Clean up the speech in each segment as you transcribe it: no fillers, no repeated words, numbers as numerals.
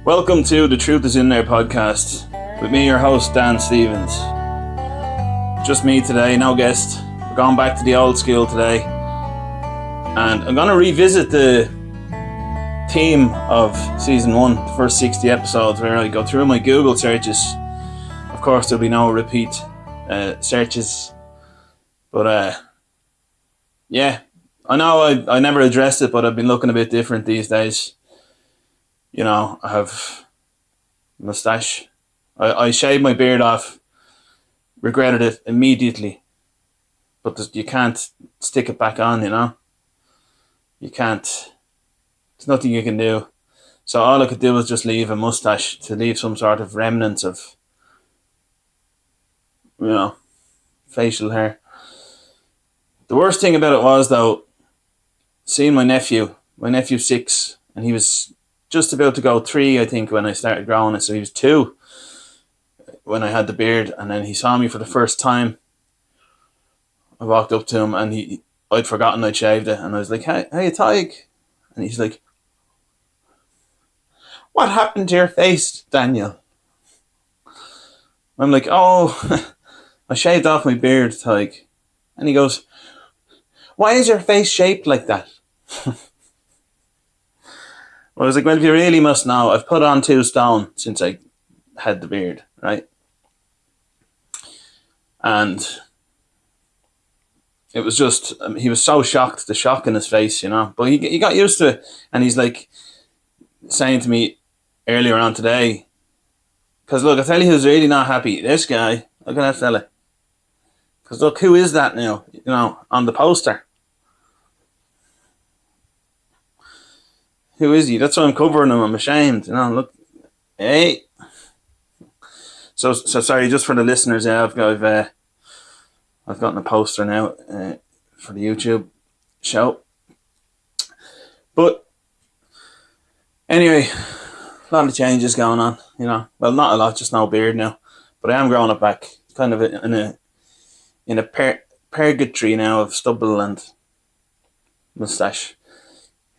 Welcome to The Truth Is In There podcast with me, your host, Dan Stevens. Just me today, no guest. We're going back to the old school today. And I'm going to revisit the theme of season 1, the first 60 episodes, where I go through my Google searches. Of course, there'll be no repeat searches. But yeah, I know I never addressed it, but I've been looking a bit different these days. You know, I have a moustache. I shaved my beard off, regretted it immediately. But you can't stick it back on, you know? You can't. There's nothing you can do. So all I could do was just leave a moustache to leave some sort of remnants of, you know, facial hair. The worst thing about it was, though, seeing my nephew's 6, and he was just about to go 3, I think, when I started growing it. So he was 2 when I had the beard, and then he saw me for the first time. I walked up to him, and I'd forgotten I'd shaved it, and I was like, hey, Tig. And he's like, what happened to your face, Daniel? I'm like, oh, I shaved off my beard, Tig. And he goes, why is your face shaped like that? I was like, well, if you really must know, I've put on 2 stone since I had the beard, right? And it was just, he was so shocked, the shock in his face, you know. But he got used to it. And he's like saying to me earlier on today, because look, I tell you who's really not happy. This guy, look at that fella. Because look, who is that now, you know, on the poster? Who is he? That's why I'm covering him. I'm ashamed. You know, look. Hey. So sorry, just for the listeners, yeah, I've gotten a poster now for the YouTube show. But anyway, a lot of changes going on, you know. Well, not a lot, just no beard now. But I am growing it back. Kind of in a purgatory now of stubble and moustache.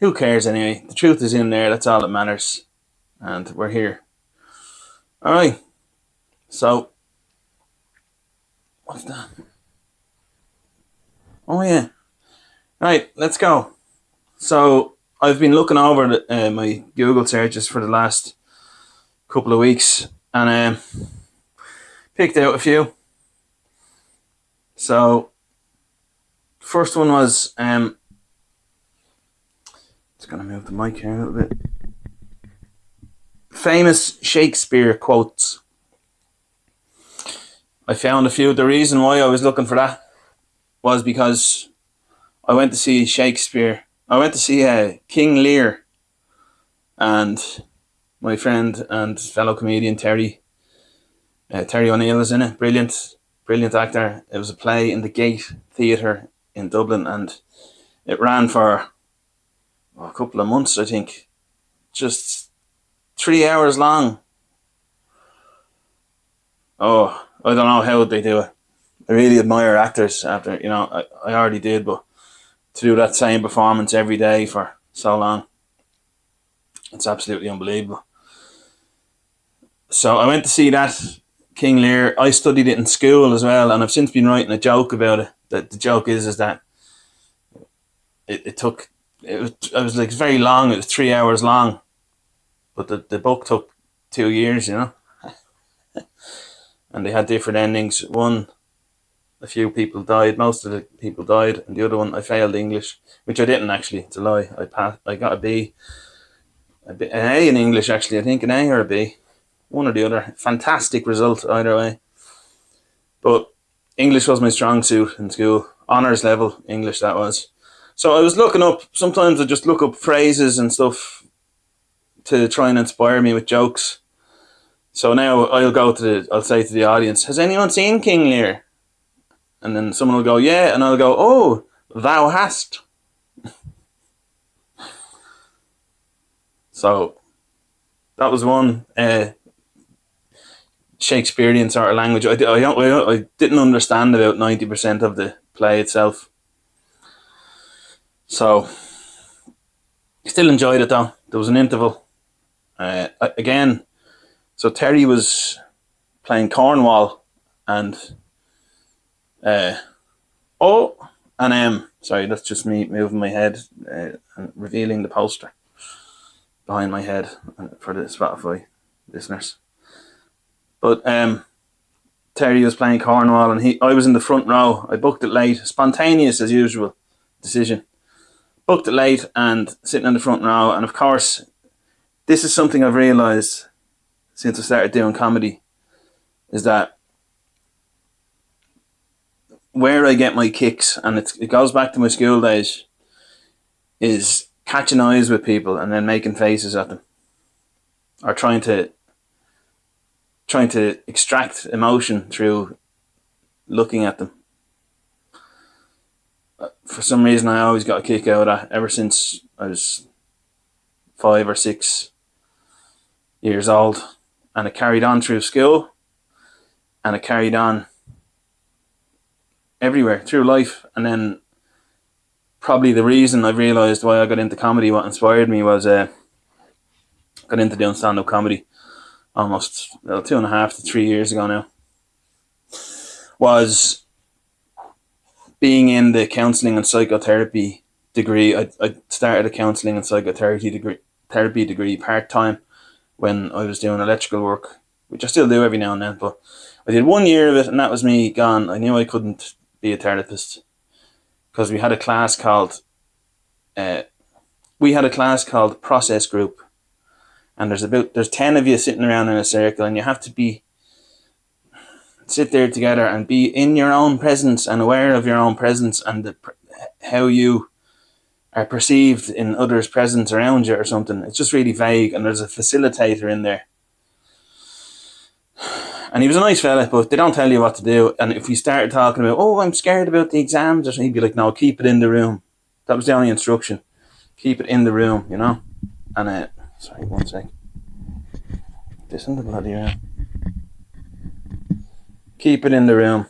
Who cares anyway? The truth is in there. That's all that matters. And we're here. Alright. So, what's that? Oh yeah. Right, let's go. So, I've been looking over my Google searches for the last couple of weeks. And picked out a few. So, first one was... Just going to move the mic here a little bit. Famous Shakespeare quotes. I found a few. The reason why I was looking for that was because I went to see Shakespeare. I went to see King Lear, and my friend and fellow comedian Terry O'Neill was in it. Brilliant actor. It was a play in the Gate Theatre in Dublin, and it ran for a couple of months, I think. Just 3 hours long. Oh, I don't know how they do it. I really admire actors after, you know, I already did, but to do that same performance every day for so long, it's absolutely unbelievable. So I went to see that, King Lear. I studied it in school as well, and I've since been writing a joke about it. That the joke is that it was like very long. It was 3 hours long, but the book took 2 years, you know. And they had different endings. One, a few people died. Most of the people died, and the other one, I failed English, which I didn't actually. It's a lie. I passed. I got an A in English actually. I think an A or a B, one or the other. Fantastic result either way. But English was my strong suit in school. Honours level English that was. So I was looking up, sometimes I just look up phrases and stuff to try and inspire me with jokes. So now I'll say to the audience, has anyone seen King Lear? And then someone will go, yeah, and I'll go, oh, thou hast. So that was one Shakespearean sort of language. I didn't understand about 90% of the play itself. So, still enjoyed it though. There was an interval. Again, so Terry was playing Cornwall, and O and M. Sorry, that's just me moving my head and revealing the poster behind my head for the Spotify listeners. But Terry was playing Cornwall, and I was in the front row. I booked it late, spontaneous as usual decision. Booked it late and sitting in the front row. And of course, this is something I've realised since I started doing comedy, is that where I get my kicks, and it goes back to my school days, is catching eyes with people and then making faces at them, or trying to extract emotion through looking at them. For some reason, I always got a kick out of that ever since I was 5 or 6 years old, and it carried on through school, and it carried on everywhere through life. And then probably the reason I realised why I got into comedy, what inspired me, was got into doing stand-up comedy almost 2.5 to 3 years ago now, was being in the counselling and psychotherapy degree. I started a counselling and psychotherapy degree part-time when I was doing electrical work, which I still do every now and then, but I did 1 year of it, and that was me gone. I knew I couldn't be a therapist, because we had a class called Process Group, and there's 10 of you sitting around in a circle, and you have to sit there together and be in your own presence and aware of your own presence and how you are perceived in others' presence around you or something. It's just really vague, and there's a facilitator in there. And he was a nice fella, but they don't tell you what to do. And if we started talking about, I'm scared about the exams, or something, he'd be like, no, keep it in the room. That was the only instruction. Keep it in the room, you know? And, sorry, one sec. This in the bloody room. Keep it in the room.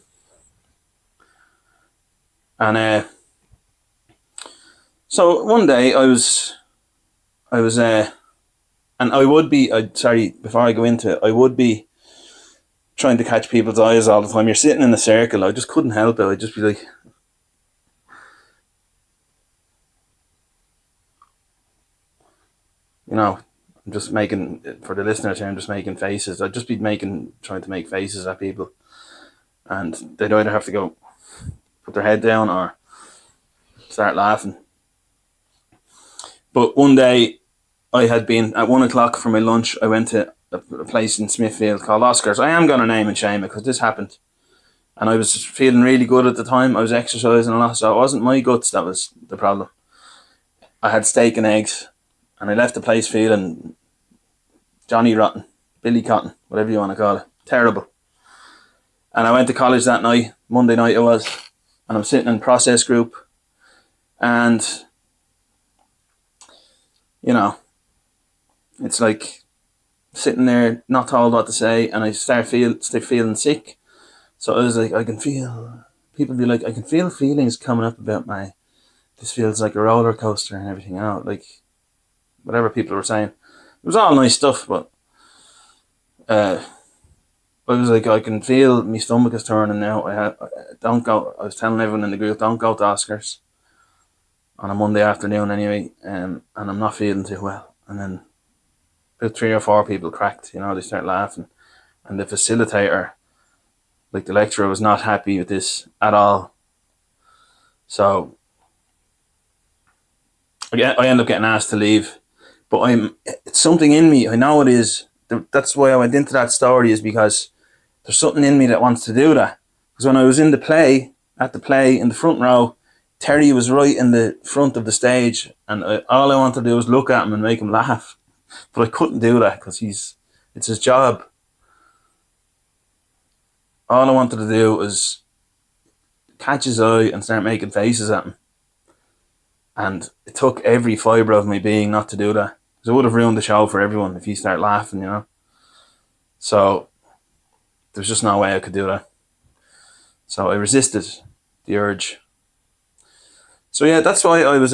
And so one day I was and I would be, before I go into it, I would be trying to catch people's eyes all the time. You're sitting in a circle, I just couldn't help it. I'd just be like, I'm just making, for the listeners here, I'm just making faces. I'd just be trying to make faces at people, and they'd either have to go put their head down or start laughing. But one day, I had been at 1 o'clock for my lunch. I went to a place in Smithfield called Oscar's. I am going to name and shame it because this happened, and I was feeling really good at the time. I was exercising a lot, so it wasn't my guts that was the problem. I had steak and eggs, and I left the place feeling Johnny Rotten, Billy Cotton, whatever you want to call it. Terrible. And I went to college that night, Monday night it was, and I'm sitting in Process Group, and it's like sitting there not told what to say, and I start feeling sick. So I was like, people be like, I can feel feelings coming up about this feels like a roller coaster and everything, like whatever people were saying. It was all nice stuff, but I was like, I can feel my stomach is turning now. I was telling everyone in the group, don't go to Oscars on a Monday afternoon anyway, and I'm not feeling too well. And then about 3 or 4 people cracked, they start laughing. And the facilitator, like the lecturer, was not happy with this at all. So I end up getting asked to leave. But it's something in me, I know it is. That's why I went into that story, is because there's something in me that wants to do that. Because when I was at the play in the front row, Terry was right in the front of the stage, and all I wanted to do was look at him and make him laugh. But I couldn't do that because it's his job. All I wanted to do was catch his eye and start making faces at him. And it took every fibre of my being not to do that. Because it would have ruined the show for everyone if he started laughing, So there's just no way I could do that. So I resisted the urge. So yeah, that's why I was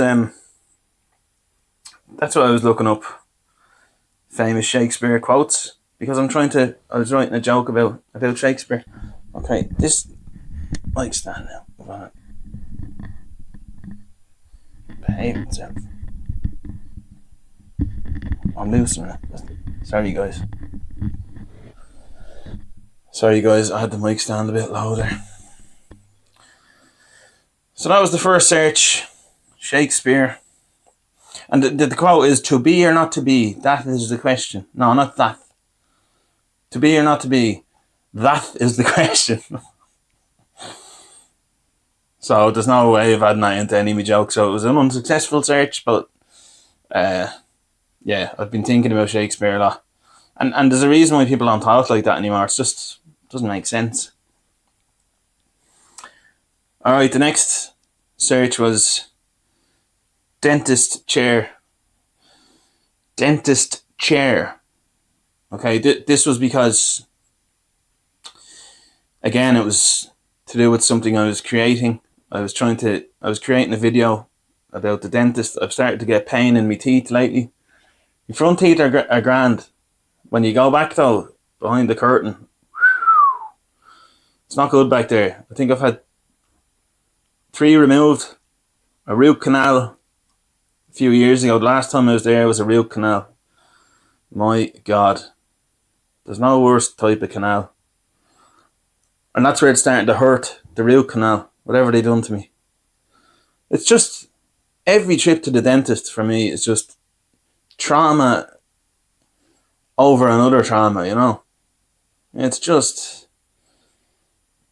looking up famous Shakespeare quotes because I was writing a joke about Shakespeare. Okay, this mic stand now. Behave itself. I'm losing it. Sorry guys, I had the mic stand a bit louder. So that was the first search, Shakespeare. And the quote is, to be or not to be, that is the question. No, not that. To be or not to be, that is the question. So there's no way of adding that into any of my jokes. So it was an unsuccessful search, but yeah, I've been thinking about Shakespeare a lot. And there's a reason why people don't talk like that anymore. It just doesn't make sense. Alright, the next search was dentist chair. Dentist chair. Okay, this was because, again, it was to do with something I was creating. I was creating a video about the dentist. I've started to get pain in my teeth lately. Your front teeth are grand. When you go back though, behind the curtain, it's not good back there. I think I've had 3 removed. A root canal a few years ago. The last time I was there was a root canal. My God. There's no worse type of canal. And that's where it's starting to hurt. The root canal. Whatever they done to me. It's just, every trip to the dentist for me is just trauma over another trauma, you know. It's just,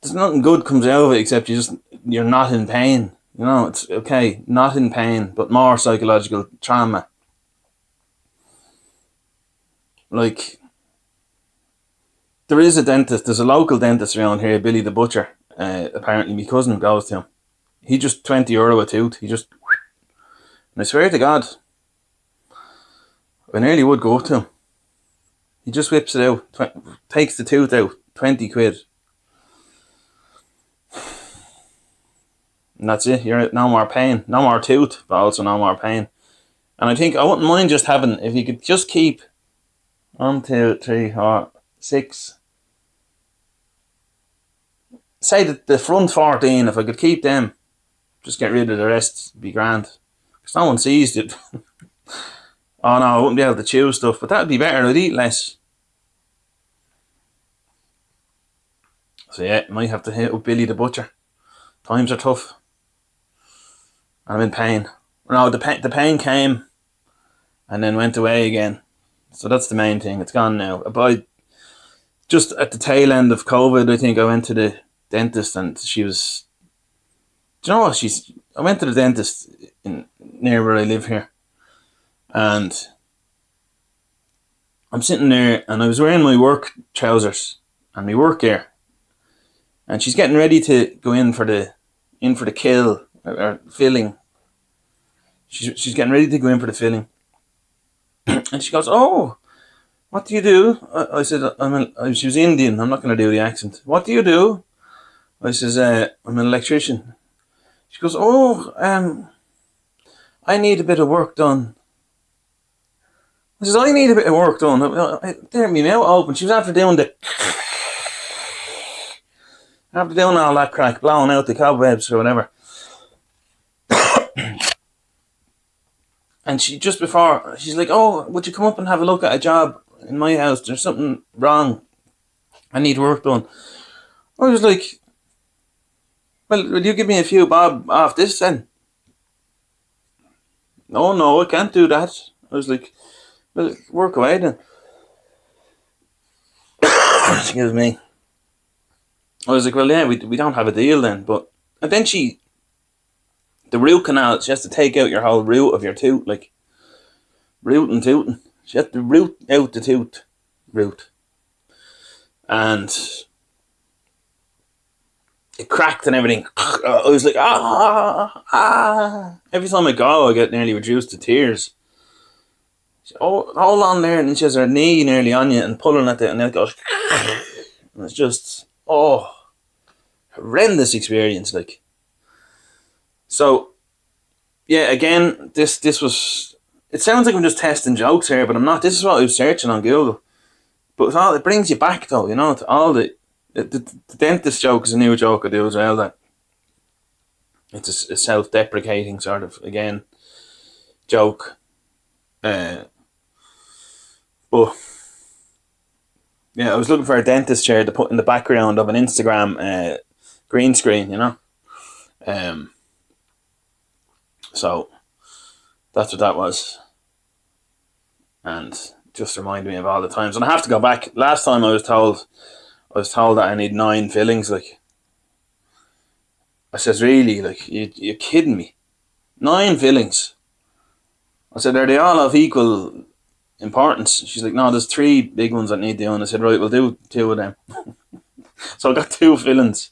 there's nothing good comes out of it except you're not in pain. You know, it's okay, not in pain, but more psychological trauma. Like, there is a dentist, there's a local dentist around here, Billy the Butcher. Apparently my cousin goes to him. He just €20 a tooth. And I swear to God, I nearly would go up to him. He just whips it out, takes the tooth out, 20 quid. And that's it. You're no more pain. No more tooth, but also no more pain. And I think I wouldn't mind just having, if you could just keep 1, 2, 3, 4, 6. Say that the front 14, if I could keep them, just get rid of the rest, it'd be grand. Because no one sees it. Oh no, I wouldn't be able to chew stuff, but that'd be better. I'd eat less. So yeah, might have to hit up Billy the Butcher. Times are tough. I'm in pain. No, the pain came and then went away again. So that's the main thing. It's gone now. But just at the tail end of COVID, I think I went to the dentist and she was... Do you know what? I went to the dentist near where I live here. And I'm sitting there and I was wearing my work trousers and my work gear. And she's getting ready to go in for the kill or filling. She's getting ready to go in for the filling. And she goes, "Oh, what do you do?" I said, she was Indian. I'm not going to do the accent. "What do you do?" I says, "I'm an electrician." She goes, "Oh, I need a bit of work done." I says, "I need a bit of work done." There, my mouth open. She was after doing all that crack, blowing out the cobwebs or whatever. And she's like, "Oh, would you come up and have a look at a job in my house? There's something wrong. I need work done." I was like, "Well, will you give me a few bob off this then?" No, I can't do that. I was like, "Well, work away then." Excuse me. I was like, "Well, yeah, we don't have a deal then." And then the root canal, she has to take out your whole root of your tooth, like root and tooth. She has to root out the tooth root. And it cracked and everything. I was like, Every time I go, I get nearly reduced to tears. She, "Oh, hold on there," and then she has her knee nearly on you and pulling at it, and then it goes. And it's just, horrendous experience, like. So, yeah, again, this was it sounds like I'm just testing jokes here, but I'm not. This is what I was searching on Google. But it brings you back though, to all the dentist joke is a new joke I do as well. That it's a self-deprecating sort of, again, joke. But yeah, I was looking for a dentist chair to put in the background of an Instagram green screen, So that's what that was. And just reminded me of all the times. And I have to go back. Last time I was told that I need 9 fillings. Like, I says, really? Like, you're kidding me? 9 fillings? I said, are they all of equal importance? She's like, no, there's 3 big ones that need doing. I said, right, we'll do 2 of them. So I got 2 fillings.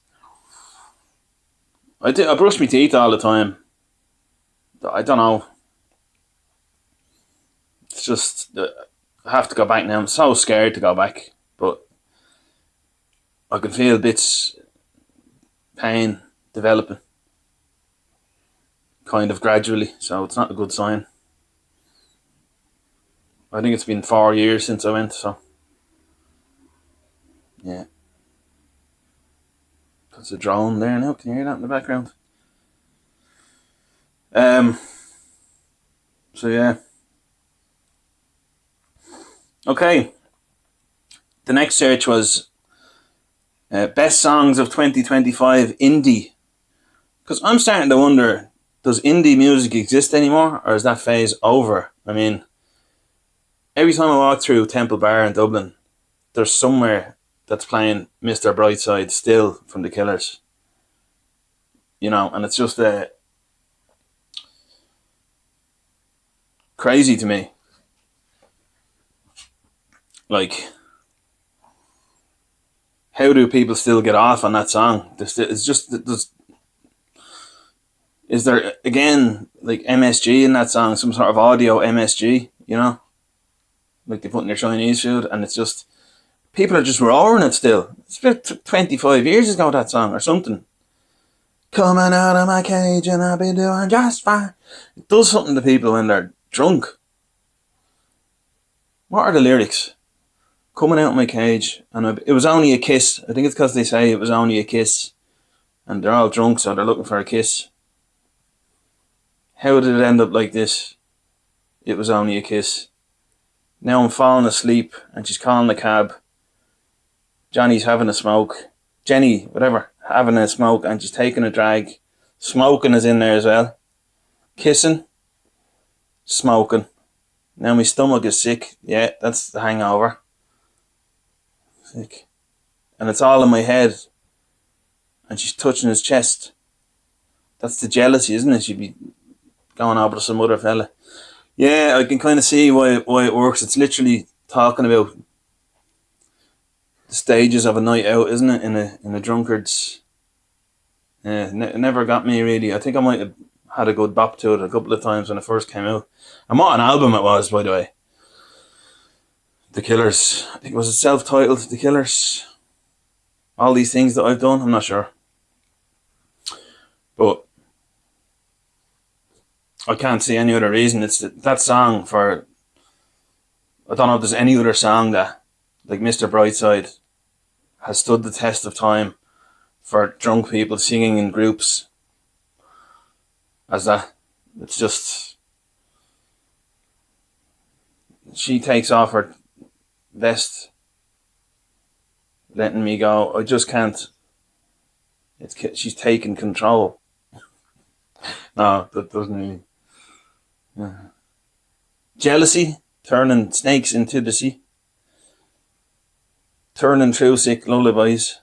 I brush my teeth all the time. I don't know. It's just, I have to go back now. I'm so scared to go back. But I can feel bits pain developing. Kind of gradually. So it's not a good sign. I think it's been 4 years since I went, so yeah. There's a drone there now. Can you hear that in the background? So yeah. Okay. The next search was best songs of 2025 indie. Because I'm starting to wonder, does indie music exist anymore, or is that phase over? I mean, every time I walk through Temple Bar in Dublin, there's somewhere that's playing Mr. Brightside still from The Killers. And it's just crazy to me. Like, how do people still get off on that song? Is there, again, like MSG in that song, some sort of audio MSG, like they put in their Chinese food, and it's just, people are just roaring it still. It's about 25 years ago, that song, or something. Coming out of my cage and I've been doing just fine. It does something to people when they're drunk. What are the lyrics? Coming out of my cage and it was only a kiss. I think it's because they say it was only a kiss. And they're all drunk, so they're looking for a kiss. How did it end up like this? It was only a kiss. Now I'm falling asleep and she's calling the cab. Johnny's having a smoke. Jenny, whatever, having a smoke, and she's taking a drag. Smoking is in there as well. Kissing. Smoking. Now my stomach is sick. Yeah, that's the hangover. Sick. And it's all in my head. And she's touching his chest. That's the jealousy, isn't it? She'd be going over to some other fella. Yeah, I can kind of see why it works. It's literally talking about the stages of a night out, isn't it? In a drunkard's. Yeah, it never got me really. I think I might have had a good bop to it a couple of times when it first came out. And what an album it was, by the way. The Killers. I think it was self-titled, The Killers. All these things that I've done, I'm not sure. But I can't see any other reason. It's that song for... I don't know if there's any other song that, like Mr. Brightside, has stood the test of time for drunk people singing in groups as that. It's just... She takes off her vest, letting me go. I just can't. She's taking control. No, that doesn't really. Yeah. Jealousy, turning snakes into the sea. Turning true sick lullabies.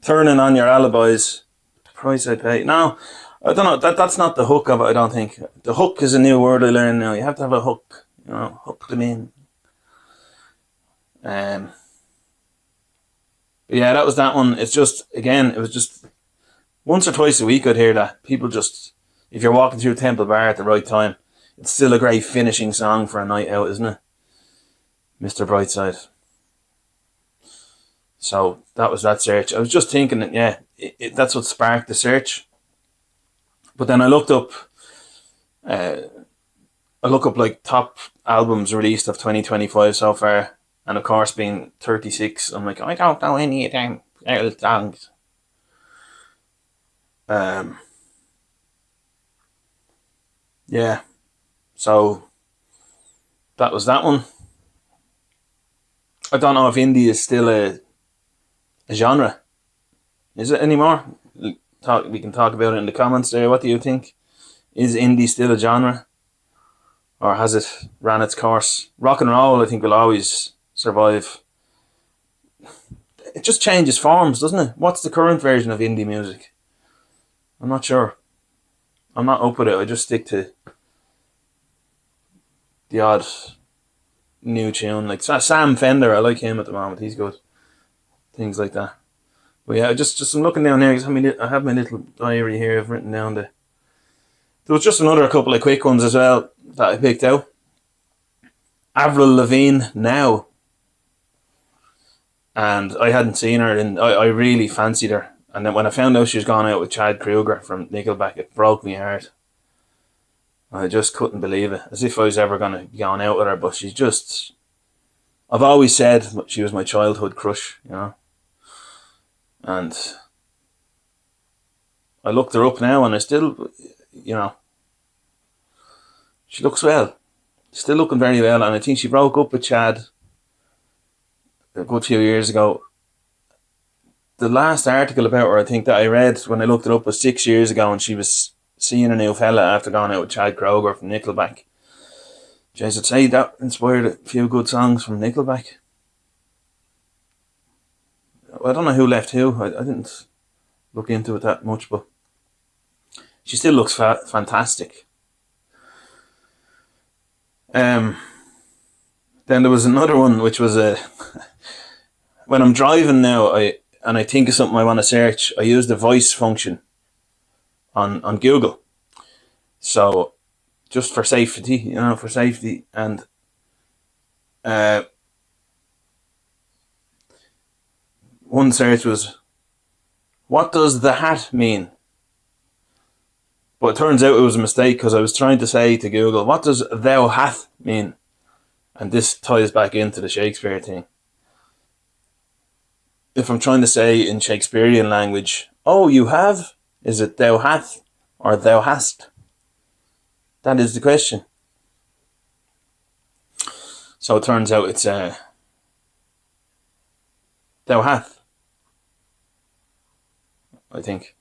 Turning on your alibis. The price I pay. No, I don't know. That's not the hook of it, I don't think. The hook is a new word I learned now. You have to have a hook. Hook them in. But yeah, that was that one. It's just, again, it was just once or twice a week I'd hear that. People just, if you're walking through Temple Bar at the right time, it's still a great finishing song for a night out, isn't it? Mr. Brightside. So that was that search. I was just thinking that, yeah, that's what sparked the search. But then I looked up I look up like top albums released of 2025 so far, and of course being 36, I'm like, I don't know any of them songs. Yeah, so that was that one. I don't know if indie is still a genre. Is it anymore? We can talk about it in the comments there. What do you think? Is indie still a genre? Or has it ran its course? Rock and roll, I think, will always survive. It just changes forms, doesn't it? What's the current version of indie music? I'm not sure. I'm not up with it. I just stick to the odd new tune. Like Sam Fender, I like him at the moment. He's good. Things like that. But yeah, just I'm looking down here because I have my little diary here. I've written down there was just another couple of quick ones as well that I picked out. Avril Lavigne Now. And I hadn't seen her, and I really fancied her. And then when I found out she was gone out with Chad Kroeger from Nickelback, it broke my heart. I just couldn't believe it. As if I was ever going to be going out with her. But she's just... I've always said she was my childhood crush, you know. And I looked her up now and I still, you know, she looks well. Still looking very well. And I think she broke up with Chad a good few years ago. The last article about her, I think, that I read when I looked it up was 6 years ago, and she was seeing a new fella after going out with Chad Kroeger from Nickelback. Jeez, I'd say that inspired a few good songs from Nickelback. I don't know who left who. I didn't look into it that much, but she still looks fantastic. Then there was another one, which was when I'm driving now, and I think of something I want to search, I use the voice function on Google. So just for safety, you know, and one search was, what does the hat mean? But it turns out it was a mistake, because I was trying to say to Google, what does thou hath mean? And this ties back into the Shakespeare thing. If I'm trying to say in Shakespearean language, oh, you have? Is it thou hath or thou hast? That is the question. So it turns out it's thou hath, I think.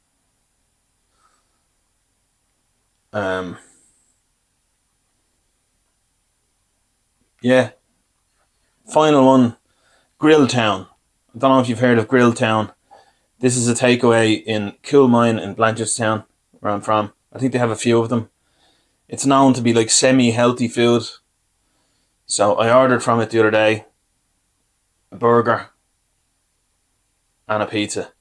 Yeah. Final one, Grilltown. I don't know if you've heard of Grilltown. This is a takeaway in Coolmine in Blanchardstown, where I'm from. I think they have a few of them. It's known to be like semi-healthy food. So I ordered from it the other day a burger and a pizza.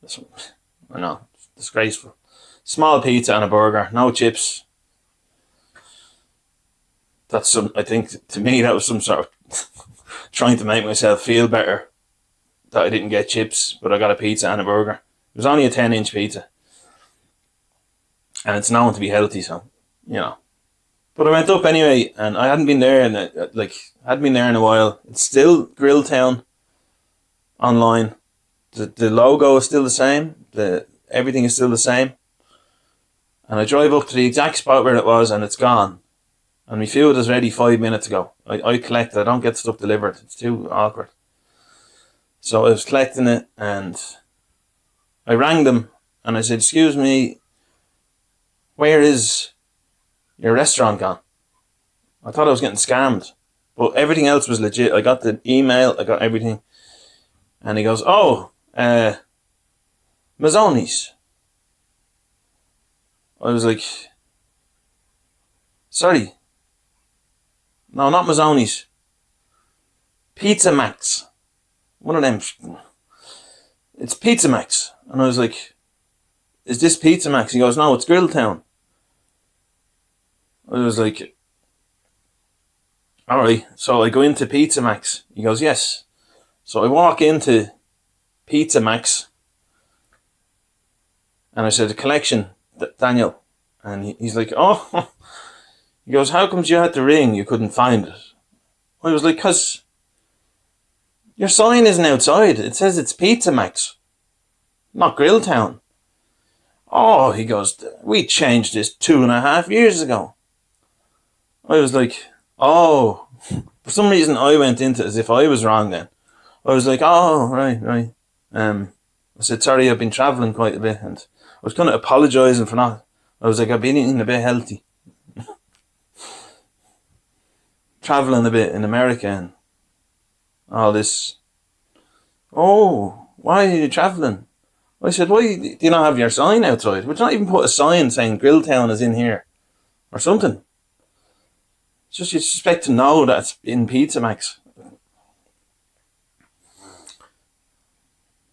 I know, it's disgraceful. Small pizza and a burger, no chips. I think to me that was some sort of trying to make myself feel better that I didn't get chips, but I got a pizza and a burger. It was only a 10-inch pizza. And it's known to be healthy, so, you know. But I went up anyway, and I hadn't been there in a while. It's still Grilltown online. The logo is still the same. Everything is still the same. And I drive up to the exact spot where it was, and it's gone. And my food is ready 5 minutes ago. I collect it. I don't get stuff delivered. It's too awkward. So I was collecting it, and I rang them, and I said, excuse me, where is your restaurant gone? I thought I was getting scammed. But everything else was legit. I got the email, I got everything. And he goes, oh, Mazzoni's. I was like, sorry. No, not Mazzoni's. Pizza Max. One of them. It's Pizza Max. And I was like, is this Pizza Max? He goes, no, it's Grilltown. I was like, alright. So I go into Pizza Max. He goes, yes. So I walk into Pizza Max. And I said, collection, Daniel. And he's like, oh. He goes, how comes you had to ring? You couldn't find it. I was like, because your sign isn't outside. It says it's Pizza Max, not Grilltown. Oh, he goes, we changed this 2.5 years ago. I was like, oh. For some reason, I went into it as if I was wrong then. I was like, oh, right. I said, sorry, I've been travelling quite a bit. And I was kind of apologising for not. I was like, I've been eating a bit healthy. Travelling a bit in America and all this. Oh, why are you travelling? I said, why do you not have your sign outside? Would you not even put a sign saying Grilltown is in here? Or something. It's just you suspect to know that it's in Pizza Max.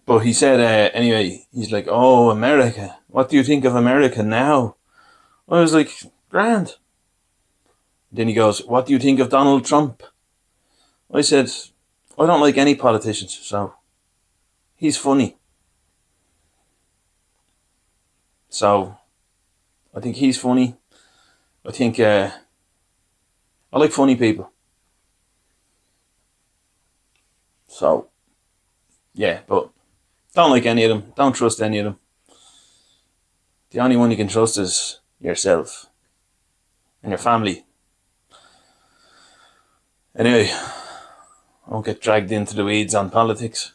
But he said, anyway, he's like, oh, America. What do you think of America now? I was like, grand. Then he goes, what do you think of Donald Trump? I said, I don't like any politicians, so he's funny. So, I think he's funny. I think, I like funny people. So, yeah, but don't like any of them. Don't trust any of them. The only one you can trust is yourself and your family. Anyway, I won't get dragged into the weeds on politics.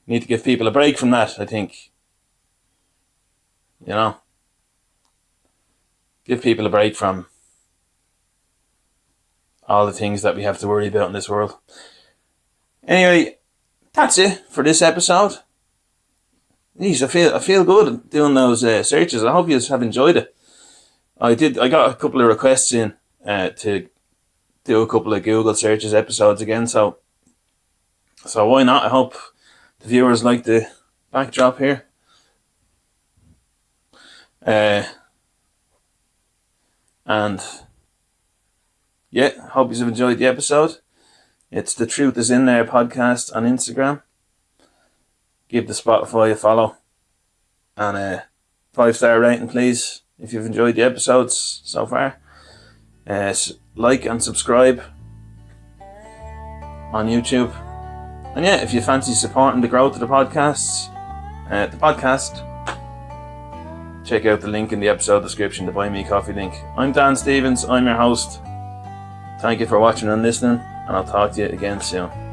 Need to give people a break from that, I think. You know? Give people a break from all the things that we have to worry about in this world. Anyway, that's it for this episode. Jeez, I feel good doing those searches. I hope you have enjoyed it. I got a couple of requests in to do a couple of Google searches episodes again. So why not? I hope the viewers like the backdrop here. And yeah, hope you've enjoyed the episode. It's The Truth Is In There podcast on Instagram. Give the Spotify a follow. And a 5-star rating, please, if you've enjoyed the episodes so far. Like and subscribe on YouTube. And yeah, if you fancy supporting the growth of the podcast, check out the link in the episode description, the Buy Me Coffee link. I'm Dan Stevens, I'm your host. Thank you for watching and listening, and I'll talk to you again soon.